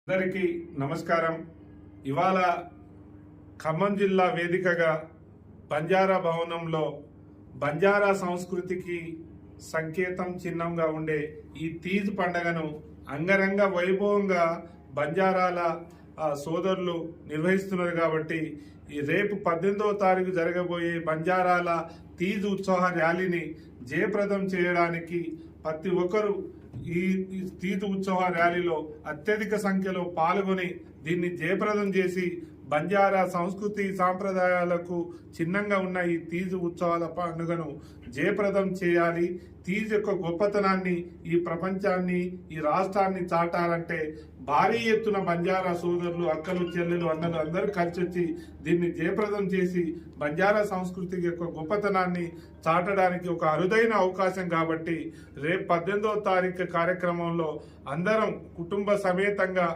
అందరికీ నమస్కారం. ఇవాళ ఖమ్మం జిల్లా వేదికగా బంజారా భవనంలో బంజారా సంస్కృతికి సంకేతం చిహ్నంగా ఉండే ఈ తీజ్ పండుగను అంగరంగ వైభవంగా బంజారాల సోదరులు నిర్వహిస్తున్నారు. కాబట్టి ఈ రేపు 18వ తారీఖు జరగబోయే బంజారాల తీజ్ ఉత్సవ ర్యాలీని జయప్రదం చేయడానికి ప్రతి ఒక్కరూ ఈ తీజ్ ఉత్సవ ర్యాలీలో అత్యధిక సంఖ్యలో పాల్గొని దీన్ని జయప్రదం చేసి బంజారా సంస్కృతి సాంప్రదాయాలకు చిహ్నంగా ఉన్న ఈ తీజ్ ఉత్సవాల పండుగను జయప్రదం చేయాలి. తీజ్ యొక్క గొప్పతనాన్ని ఈ ప్రపంచాన్ని ఈ రాష్ట్రాన్ని చాటాలంటే భారీ ఎత్తున బంజారా సోదరులు, అక్కలు, చెల్లెలు, అన్నలు అందరూ కలిసి వచ్చి దీన్ని జయప్రదం చేసి బంజారా సంస్కృతి యొక్క గొప్పతనాన్ని చాటడానికి ఒక అరుదైన అవకాశం. కాబట్టి రేపు 18వ తారీఖు కార్యక్రమంలో అందరం కుటుంబ సమేతంగా